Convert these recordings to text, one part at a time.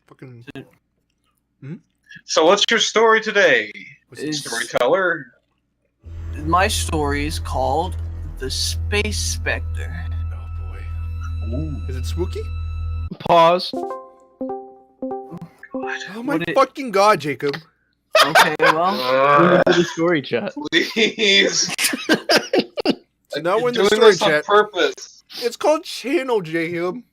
Fucking. So what's your story today? Storyteller? My story is called The Space Specter. Oh boy. Ooh. Is it spooky? Pause. Oh my fucking god, Jacob. Okay, well. The story chat. Please. So now we're in the Doing story this on chat. purpose. It's called channel, Jacob.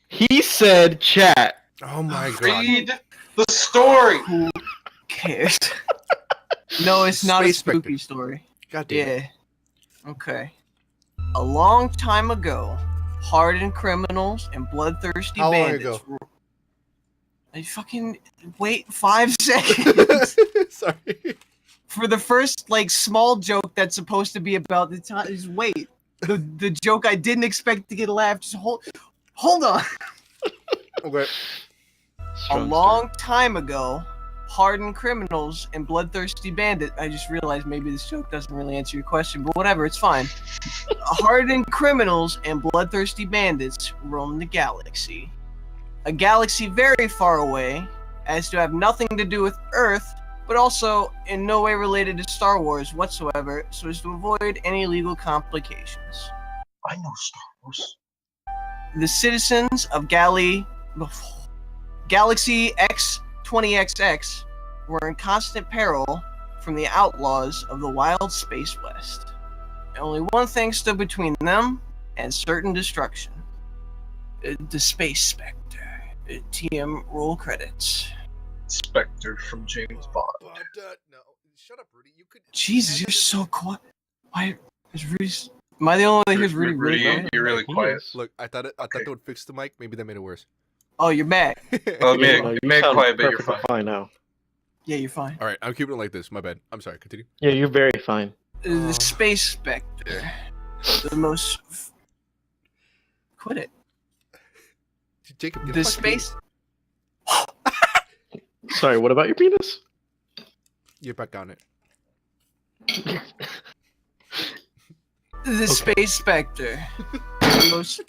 He said chat. Oh my god. Read the story. Who cares? No, it's not a Space spooky Specter. story. God damn. Yeah. Okay. A long time ago, hardened criminals and bloodthirsty How long bandits. ago? I fucking wait 5 seconds Sorry. for the first small joke that's supposed to be about the time. Just wait. The joke I didn't expect to get a laugh. Just hold on. Okay. A long time ago, hardened criminals and bloodthirsty bandits. I just realized maybe this joke doesn't really answer your question, but whatever, it's fine. Hardened criminals and bloodthirsty bandits roam the galaxy. A galaxy very far away, as to have nothing to do with Earth, but also in no way related to Star Wars whatsoever, so as to avoid any legal complications. I know Star Wars. The citizens of Galaxy X20XX were in constant peril from the outlaws of the wild Space West. Only one thing stood between them and certain destruction. The Space Specter. TM roll credits. Specter from James Bond. No. Shut up, Rudy. You could. Jesus, you're so quiet. Why is Rudy? Am I the only one that hears Rudy? Rudy, you're really quiet. Look, I thought they would fix the mic. Maybe that made it worse. Oh, you're back. Oh, You you made sound quiet, but you're perfectly fine. now. Yeah, you're fine. All right, I'm keeping it like this. My bad. I'm sorry. Continue. Yeah, you're very fine. The Space Specter. The most. Quit it. Jacob, get The fuck me. space. Sorry, what about your penis? You're back on it. The Space Specter. The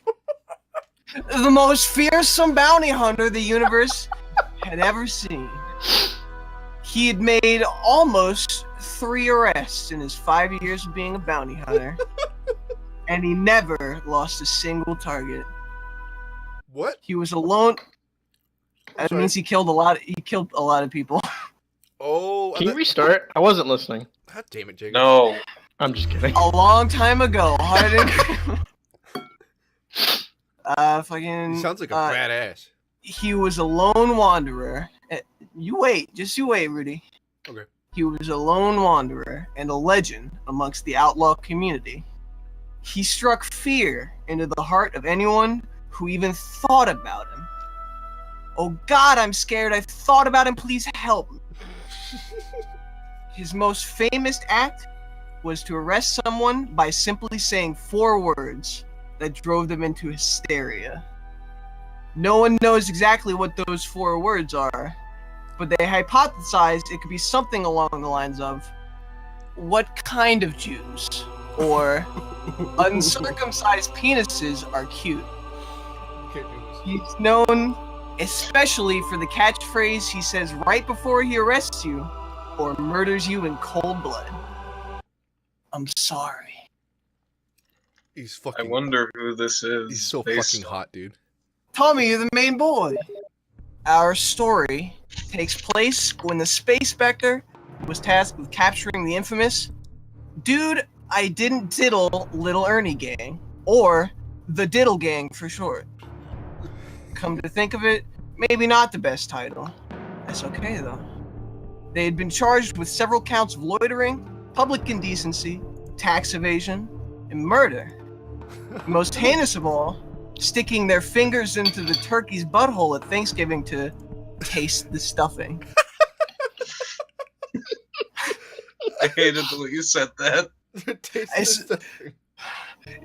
most fearsome bounty hunter the universe had ever seen. He had made almost 3 arrests in his 5 years of being a bounty hunter, and he never lost a single target. What? He was alone. That sorry. means he killed a lot. He killed a lot of people. Oh. Can you restart? I wasn't listening. God damn it, Jacob. No. I'm just kidding. A long time ago, Harden. Fucking. He sounds like a badass. He was a lone wanderer. You wait, Rudy. Okay. He was a lone wanderer and a legend amongst the outlaw community. He struck fear into the heart of anyone who even thought about him. Oh God, I'm scared. I thought about him. Please help me. His most famous act was to arrest someone by simply saying 4 words that drove them into hysteria. No one knows exactly what those 4 words are, but they hypothesized it could be something along the lines of, "What kind of Jews?" or "Uncircumcised penises are cute." He's known especially for the catchphrase he says right before he arrests you or murders you in cold blood. "I'm sorry." He's I fucking. wonder who this is. He's so based fucking hot, dude. Tommy, you're the main boy. Our story takes place when the Space Specter was tasked with capturing the infamous Dude, I Didn't Diddle Little Ernie Gang, or the Diddle Gang for short. Come to think of it, maybe not the best title. That's okay though. They had been charged with several counts of loitering, public indecency, tax evasion, and murder. Most heinous of all, sticking their fingers into the turkey's butthole at Thanksgiving to taste the stuffing. I hated the way you said that.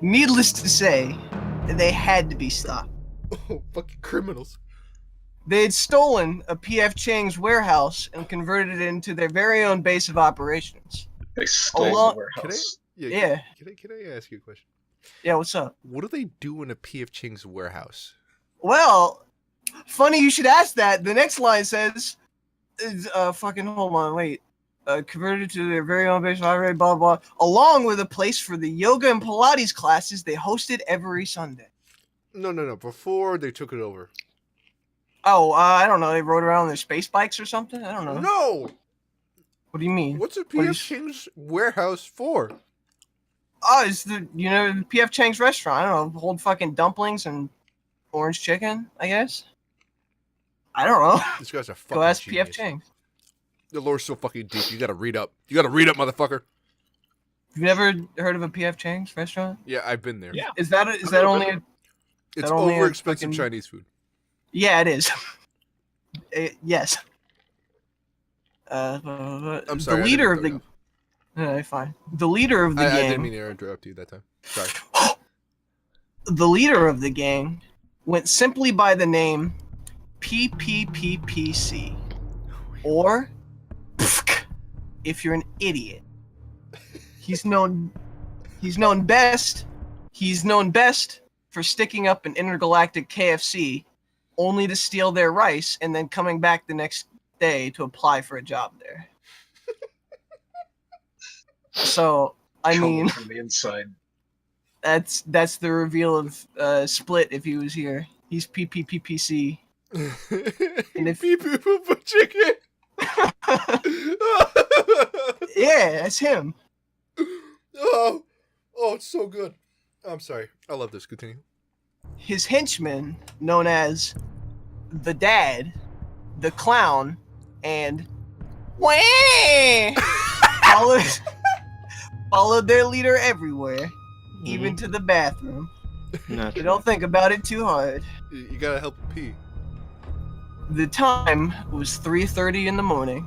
Needless to say, they had to be stopped. Oh, fucking criminals. They had stolen a P.F. Chang's warehouse and converted it into their very own base of operations. They stole Along- the warehouse. Yeah. Can I ask you a question? Yeah, what's up? What do they do in a P.F. Chang's warehouse? Well, Funny you should ask that. The next line says, fucking hold on, wait. Converted to their very own base library, blah, blah, along with a place for the yoga and Pilates classes they hosted every Sunday. No. Before they took it over. Oh, I don't know. They rode around on their space bikes or something? I don't know. No! What do you mean? What's a What PF is- Chang's warehouse for? Oh, it's the PF Chang's restaurant. I don't know. Hold fucking dumplings and orange chicken, I guess. I don't know. This guy's a fucking Go ask genius. PF Chang's. The lore's so fucking deep. You gotta read up. You gotta read up, motherfucker. You've never heard of a PF Chang's restaurant? Yeah, I've been there. Yeah. Is that never only been a... It's that only a over-expensive fucking- Chinese food. Yeah, it is. Yes. I'm sorry. The I leader didn't of cut the... fine. The leader of the I gang... didn't mean to interrupt you that time. Sorry. The leader of the gang went simply by the name PPPPC, or PFK, if you're an idiot. He's known best for sticking up an intergalactic KFC only to steal their rice and then coming back the next day to apply for a job there. So, I Trouble mean, from the inside. that's the reveal of Split if he was here. He's PPPPC. And if- Beep boop boop chicken. Yeah, that's him. Oh, it's so good. I'm sorry. I love this. Continue. His henchman, known as the Dad, the Clown, and Wah, followed their leader everywhere, even to the bathroom. Not You don't think about it too hard. You gotta help him pee. The time was 3:30 in the morning.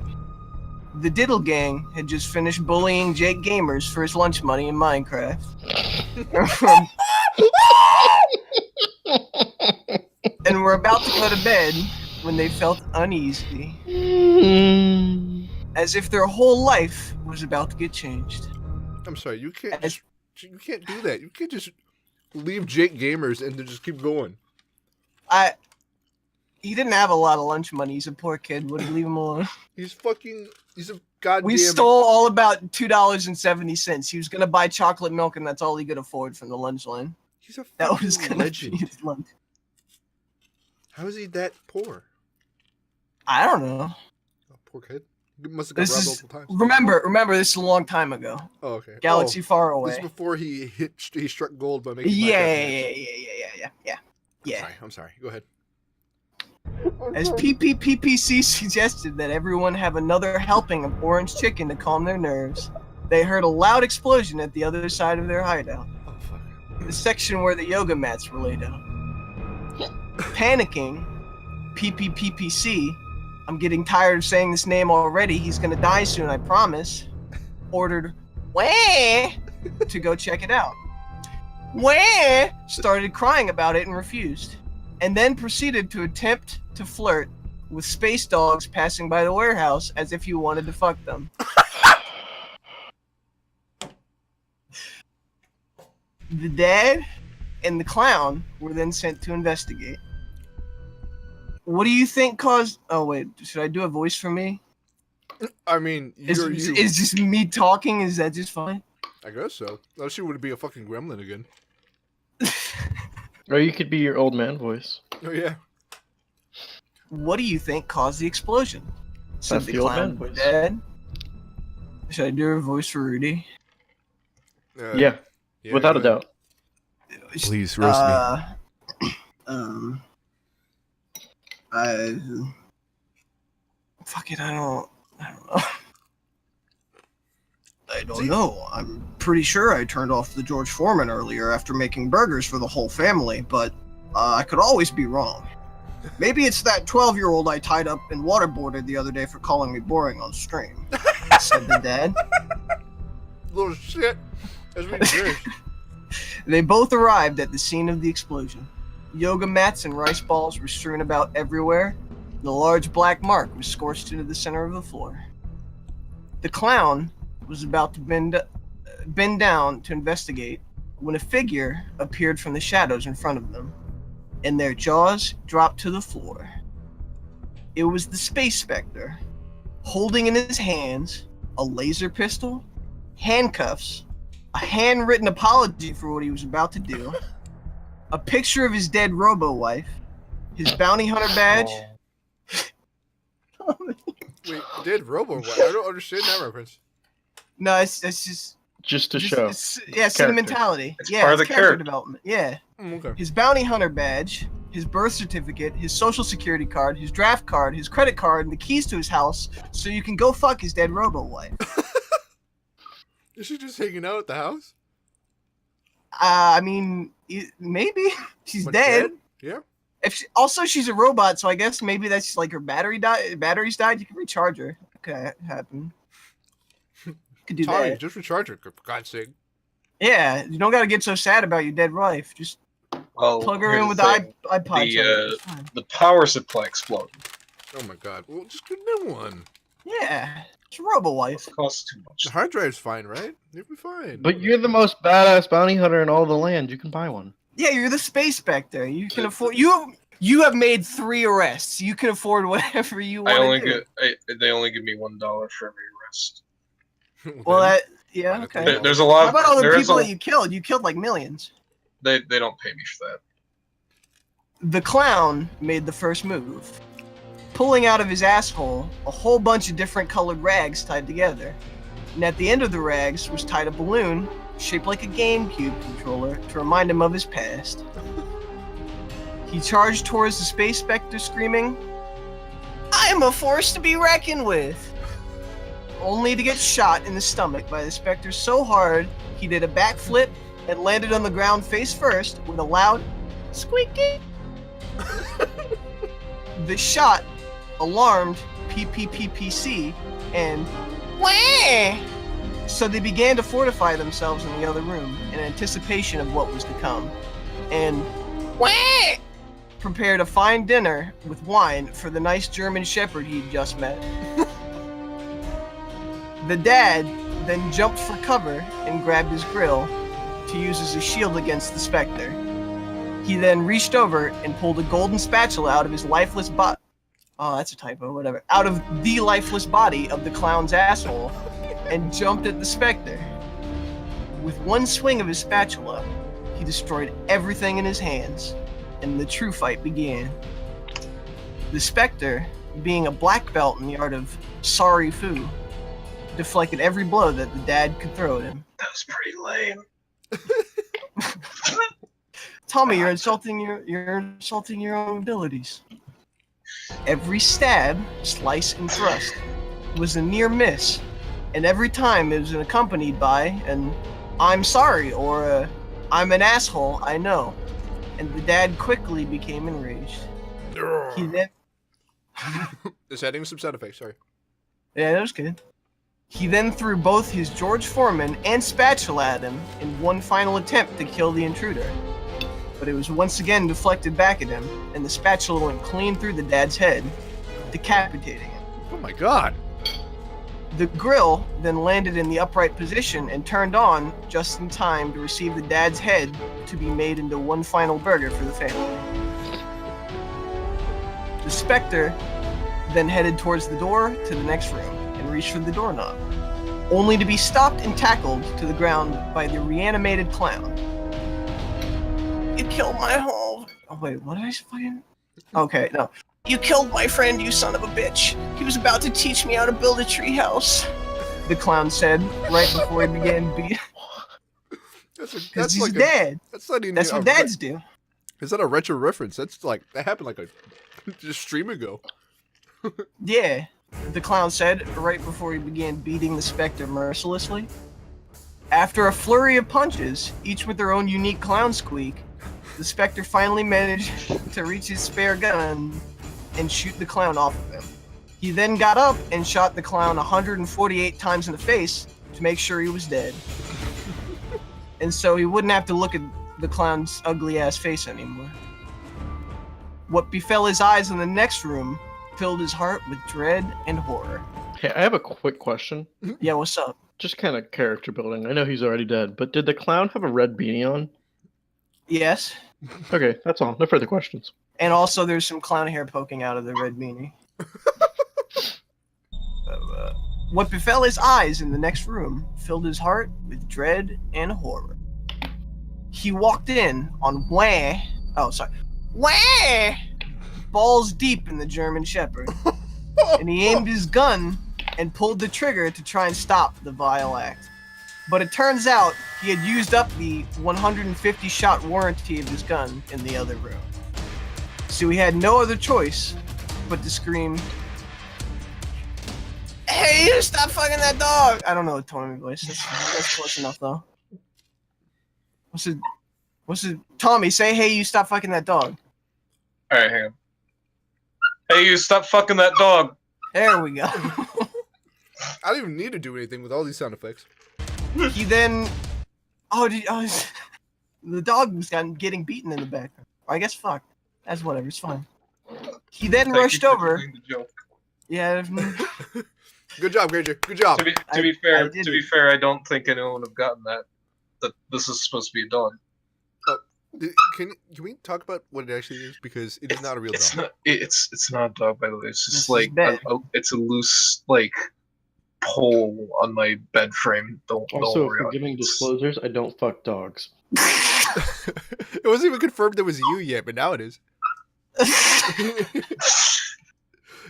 The Diddle Gang had just finished bullying Jake Gamers for his lunch money in Minecraft. And were about to go to bed when they felt uneasy, as if their whole life was about to get changed. I'm sorry. You can't. As- You can't do that. You can't just leave Jake Gamers and then just keep going. He didn't have a lot of lunch money. He's a poor kid. Would leave him alone. He's a goddamn. We stole all about $2.70. He was gonna buy chocolate milk, and that's all he could afford from the lunch line. He's a That fucking was gonna legend. be his lunch. How is he that poor? I don't know. Oh, poor kid. He must have got This robbed is multiple times. remember. This is a long time ago. Oh, okay. Galaxy far Oh, this is away. before he struck gold by making. Yeah. I'm sorry. Go ahead. As PPPPC suggested that everyone have another helping of orange chicken to calm their nerves, they heard a loud explosion at the other side of their hideout, Oh fuck. the section where the yoga mats were laid out. Panicking, PPPPC, I'm getting tired of saying this name already, he's gonna die soon, I promise, ordered Wah to go check it out. Wah started crying about it and refused, and then proceeded to attempt to flirt with space dogs passing by the warehouse as if he wanted to fuck them. The Dad and the Clown were then sent to investigate. What do you think caused... Oh, wait. Should I do a voice for me? I mean, Is you're you. just me talking? Is that just fine? I guess so. Unless you would be a fucking gremlin again. Or you could be your old man voice. Oh yeah. What do you think caused the explosion? Said That's the the old Clown. man voice. Dad? Should I do a voice for Rudy? Yeah, without a go ahead. doubt. Please Fuck it, I don't know. I don't know. I'm pretty sure I turned off the George Foreman earlier after making burgers for the whole family, but I could always be wrong. Maybe it's that 12-year-old I tied up and waterboarded the other day for calling me boring on stream, said the Dad. Little shit. That's ridiculous. They both arrived at the scene of the explosion. Yoga mats and rice balls were strewn about everywhere. The large black mark was scorched into the center of the floor. The Clown was about to bend down to investigate when a figure appeared from the shadows in front of them, and their jaws dropped to the floor. It was the Space Specter, holding in his hands a laser pistol, handcuffs, a handwritten apology for what he was about to do, a picture of his dead robo-wife, his bounty hunter badge. Wait, did Robo? I don't understand that reference. No, it's Just to show. yeah, sentimentality. It's yeah, part of it's the character character. development. Yeah. Okay. His bounty hunter badge, his birth certificate, his social security card, his draft card, his credit card, and the keys to his house so you can go fuck his dead robo-wife. Is she just hanging out at the house? I mean, maybe. She's But dead. Yeah. Also, she's a robot, so I guess maybe that's like her batteries died. You can recharge her. Okay, happen. Could do Tommy, that. just recharge her, for God's sake. Yeah, you don't gotta get so sad about your dead wife. Just Well, plug her here's in with the the thing. iPod. charger. The, It's fine. the power supply exploded. Oh my God. Well, just get a new one. Yeah, it's a robo-wife. It costs too much. The hard drive's fine, right? You'll be fine. But you're the most badass bounty hunter in all the land. You can buy one. Yeah, you're the Space Specter. You can afford. You have made 3 arrests. You can afford whatever you I want only to do. they only give me $1 for every arrest. Well, Yeah, okay. There's a lot. How about all the there is people a- that you killed? You killed like millions. They don't pay me for that. The clown made the first move, pulling out of his asshole a whole bunch of different colored rags tied together. And at the end of the rags was tied a balloon shaped like a GameCube controller to remind him of his past. He charged towards the Space Specter screaming, "I'm a force to be reckoned with!" Only to get shot in the stomach by the Spectre so hard he did a backflip and landed on the ground face first with a loud squeaky. The shot alarmed PPPPC and wah! So they began to fortify themselves in the other room in anticipation of what was to come. And wah! Prepared a fine dinner with wine for the nice German shepherd he'd just met. The dad then jumped for cover and grabbed his grill to use as a shield against the Spectre. He then reached over and pulled a golden spatula out of his lifeless body. Oh, that's a typo, whatever. Out of the lifeless body of the clown's asshole and jumped at the Spectre. With one swing of his spatula, he destroyed everything in his hands, and the true fight began. The Spectre, being a black belt in the art of sorry fu, deflected every blow that the dad could throw at him. That was pretty lame. Tommy, you're insulting your own abilities. Every stab, slice, and thrust was a near miss, and every time it was accompanied by an "I'm sorry" or a "I'm an asshole, I know," and the dad quickly became enraged. He then, Just adding some sound effects, sorry. yeah, that was good. He then threw both his George Foreman and spatula at him in one final attempt to kill the intruder. But it was once again deflected back at him, and the spatula went clean through the dad's head, decapitating him. Oh my God. The grill then landed in the upright position and turned on just in time to receive the dad's head to be made into one final burger for the family. The Spectre then headed towards the door to the next room and reached for the doorknob, only to be stopped and tackled to the ground by the reanimated clown. "You killed my whole..." Oh wait, what did I fucking... Okay, no. "You killed my friend, you son of a bitch. He was about to teach me how to build a treehouse," the clown said right before he began beating. Because he's like dead. That's not even That's what dads do. Is that a retro reference? That's like, that happened like just a stream ago. Yeah, the clown said right before he began beating the Spectre mercilessly. After a flurry of punches, each with their own unique clown squeak, the Spectre finally managed to reach his spare gun and shoot the clown off of him. He then got up and shot the clown 148 times in the face to make sure he was dead. And so he wouldn't have to look at the clown's ugly ass face anymore. What befell his eyes in the next room filled his heart with dread and horror. Hey, I have a quick question. Yeah, what's up? Just kind of character building. I know he's already dead, but did the clown have a red beanie on? Yes. Okay, that's all. No further questions. And also there's some clown hair poking out of the red beanie. What befell his eyes in the next room filled his heart with dread and horror. He walked in on wah, balls deep in the German Shepherd, and he aimed his gun and pulled the trigger to try and stop the vile act. But it turns out he had used up the 150-shot warranty of his gun in the other room. So he had no other choice but to scream, "Hey, you stop fucking that dog!" I don't know the tone of my voice. That's close enough, though. What's it? Tommy, say, "Hey, you stop fucking that dog." Alright, hang on. Hey, you stop fucking that dog. There we go. I don't even need to do anything with all these sound effects. He then... the dog was getting beaten in the back. I guess fuck. That's whatever, it's fine. He then Thank you rushed for over. doing the joke. Yeah. Good job, Granger. Good job. To be I did it. fair, I don't think anyone would have gotten that this is supposed to be a dog. Can we talk about what it actually is? Because it is not a real It's dog. not. It's not a dog, by the way. It's just This is like bed. it's a loose like pole on my bed frame. Don't Also, worry. for giving disclosures, I don't fuck dogs. It wasn't even confirmed it was you yet, but now it is.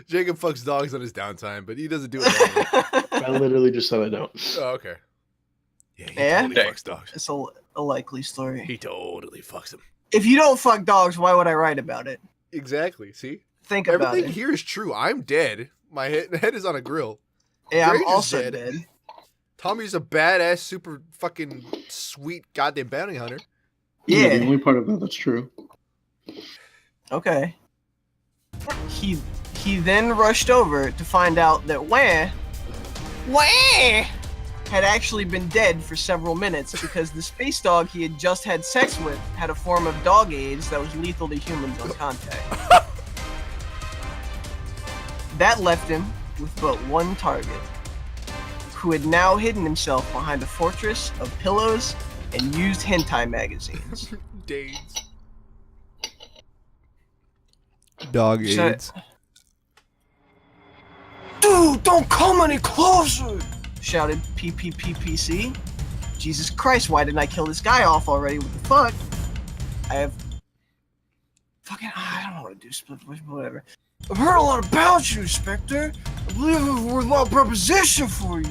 Jacob fucks dogs on his downtime, but he doesn't do it anymore. I literally just said I don't. Oh, okay. Yeah, he Yeah? totally fucks dogs. It's a likely story. He totally fucks them. If you don't fuck dogs, why would I write about it? Exactly. See? Think about Everything it. here is true. I'm dead. My head is on a grill. Yeah, I'm Granger's also dead. dead. Tommy's a badass, super fucking sweet goddamn bounty hunter. The Yeah. only part of that's true. Okay. He then rushed over to find out that Wah had actually been dead for several minutes because the space dog he had just had sex with had a form of dog AIDS that was lethal to humans on contact. That left him with but one target, who had now hidden himself behind a fortress of pillows and used hentai magazines. Days. Dog Shut- AIDS. Dude, don't come any closer! Shouted PPPPC. Jesus Christ, why didn't I kill this guy off already? What the fuck? I have... I don't know what to do, split, whatever. I've heard a lot about you, Specter. I believe it was a worthwhile proposition for you.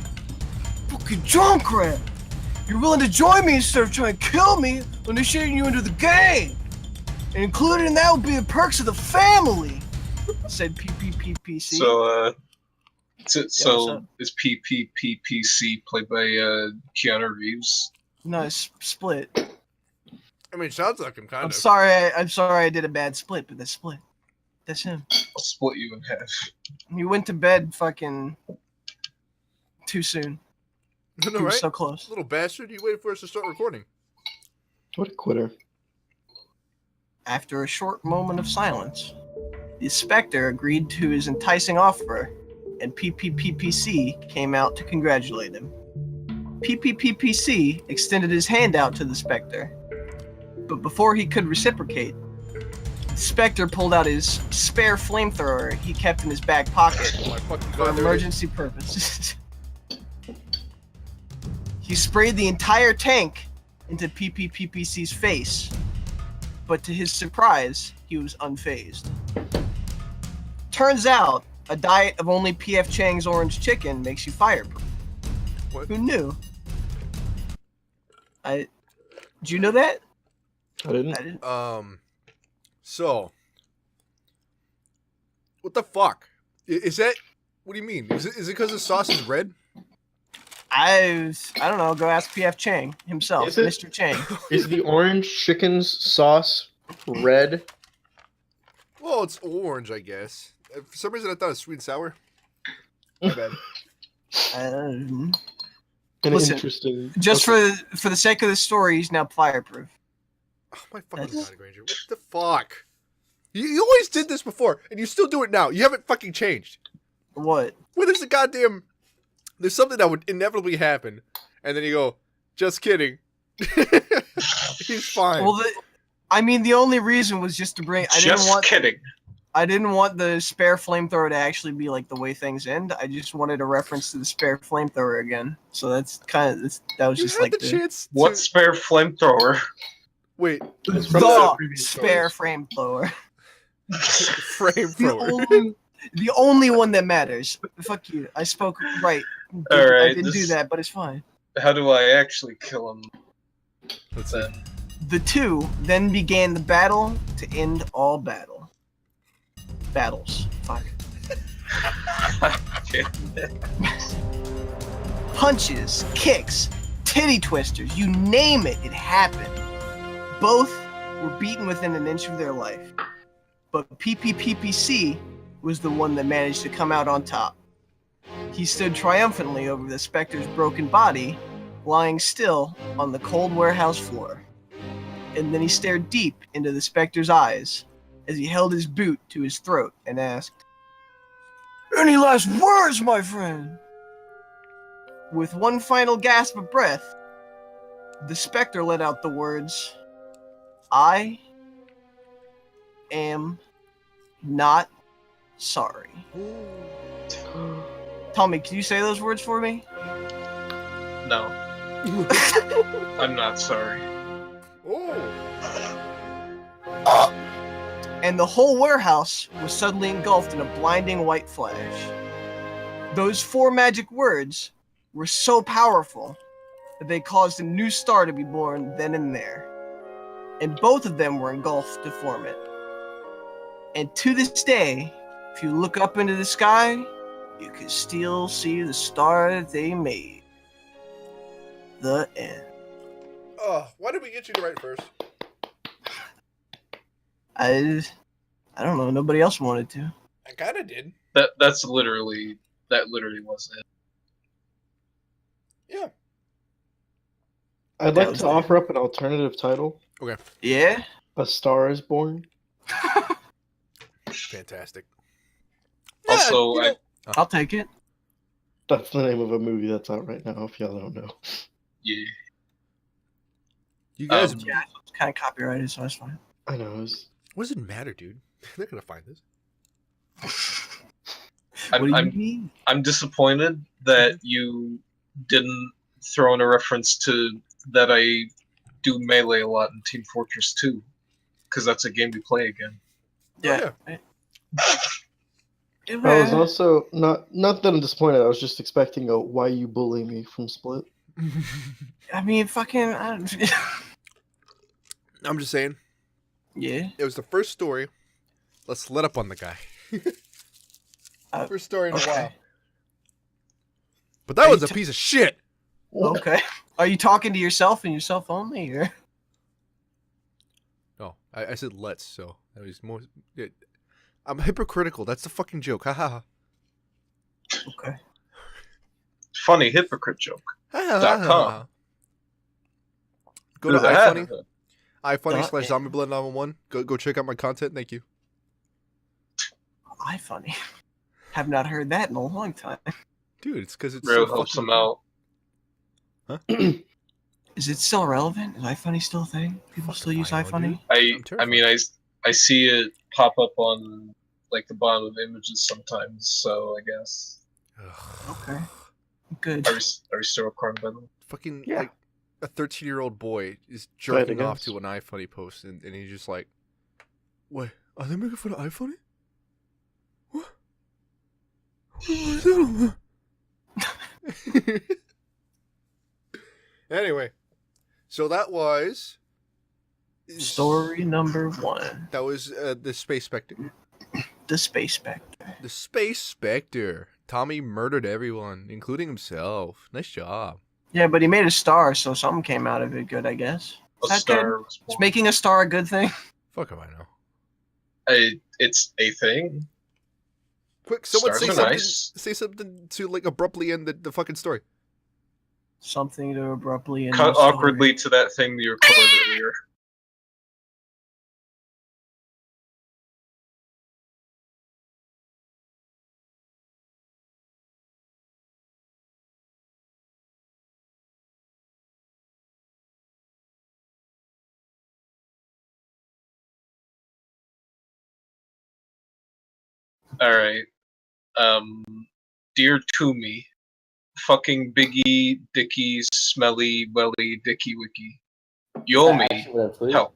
Fucking junk rat. You're willing to join me instead of trying to kill me, initiating you into the gang. And included in that would be the perks of the family, said PPPPC. So what's up? is PPPPC played by Keanu Reeves? No, it's split. I mean, sounds like him, kind I'm of. sorry I did a bad split, but that's split. That's him. I'll split you in half. He went to bed fucking too soon. No, He was right? so close. Little bastard, he waited for us to start recording. What a quitter. After a short moment of silence, the Specter agreed to his enticing offer, and PPPPC came out to congratulate him. PPPPC extended his hand out to the Specter, but before he could reciprocate, the Specter pulled out his spare flamethrower he kept in his back pocket Oh my fucking for god. there it is. emergency purposes. He sprayed the entire tank into PPPPC's face, but to his surprise, he was unfazed. Turns out, a diet of only P.F. Chang's orange chicken makes you fireproof. What? Who knew? Did you know that? I didn't. I didn't. So, what the fuck? Is that, what do you mean? Is it because the sauce is red? I don't know. Go ask P.F. Chang himself, Is it? Mr. Chang. Is the orange chicken's sauce red? Well, it's orange, I guess. For some reason, I thought it was sweet and sour. My bad. An Listen, interesting. Just okay. for the sake of the story, he's now fireproof. Oh my fucking That's- god, Granger. What the fuck? You always did this before, and you still do it now. You haven't fucking changed. What? Well, there's something that would inevitably happen, and then you go, just kidding. He's fine. Well, the only reason was just to bring. I Just didn't want. kidding. I didn't want the spare flamethrower to actually be like the way things end. I just wanted a reference to the spare flamethrower again. So that's kind of that was You just had like the chance What to... spare flamethrower? Wait, It's from the the previous spare stories. flamethrower. frame The thrower. only one that matters. Fuck you. I spoke right. I Alright, didn't do that, but it's fine. How do I actually kill him Let's see. then? The two then began the battle to end all battles. Fuck. Punches, kicks, titty twisters, you name it, it happened. Both were beaten within an inch of their life. But PPPPC was the one that managed to come out on top. He stood triumphantly over the Specter's broken body, lying still on the cold warehouse floor. And then he stared deep into the Specter's eyes as he held his boot to his throat and asked, "Any last words, my friend?" With one final gasp of breath, the Specter let out the words, "I am not sorry." Tommy, can you say those words for me? No, I'm not sorry. Oh. And the whole warehouse was suddenly engulfed in a blinding white flash. Those 4 magic words were so powerful that they caused a new star to be born then and there. And both of them were engulfed to form it. And to this day, if you look up into the sky, you can still see the star that they made. The end. Oh, why did we get you to write first? I don't know. Nobody else wanted to. I kind of did. That literally was it. Yeah. I'd That like was to it. offer up an alternative title. Yeah. A Star is Born. Fantastic. Also, you know, I'll take it. That's the name of a movie that's out right now, if y'all don't know. Yeah. you guys, Yeah, it's kind of copyrighted, so that's fine. I know. It was... what does it matter, dude? They're gonna find this. What do you I'm mean? I'm disappointed that you didn't throw in a reference to that I do melee a lot in Team Fortress 2, because that's a game we play again. Yeah. I was also not that I'm disappointed. I was just expecting a "Why you bully me" from Split. I mean, fucking. I'm just saying, Yeah. it was the first story. Let's let up on the guy. First story in a okay. while. But that Are was you a piece of shit. Okay. Are you talking to yourself and yourself only, or? No, I said let's, so that was more. I'm hypocritical. That's the fucking joke. Ha ha ha. Okay. Funny hypocrite joke. .com. Go to iFunny. iFunny Dot / ZombieBlood911. Go check out my content. Thank you. iFunny. Have not heard that in a long time. Dude, it's because it's Real so helps fucking them out. Is it still relevant? Is iFunny still a thing? People still use iFunny? I'm I mean, I see it pop up on like the bottom of images sometimes, so I guess. Okay. Good. Are we still recording, by the way? Fucking Yeah. like a 13-year-old boy is Go ahead, jerking I off guess. to an iFunny post, and he's just like, "Wait, are they making fun of iFunny? What? What is that on there?" Anyway, so that was Story number 1. That was the Space Specter. The Space Specter. The Space Specter. Tommy murdered everyone, including himself. Nice job. Yeah, but he made a star, so something came out of it good, I guess. A Is that star good? was Is born. making a star a good thing? Fuck if I know. It's a thing. Quick, someone Stars say are something. nice. Say something to like abruptly end the fucking story. Something to abruptly end Cut the story. awkwardly to that thing you recorded earlier. Alright. Dear Toomey, fucking Biggie, Dicky, Smelly, Welly, Dicky Wiki. You owe me Actually, that's sweet. help.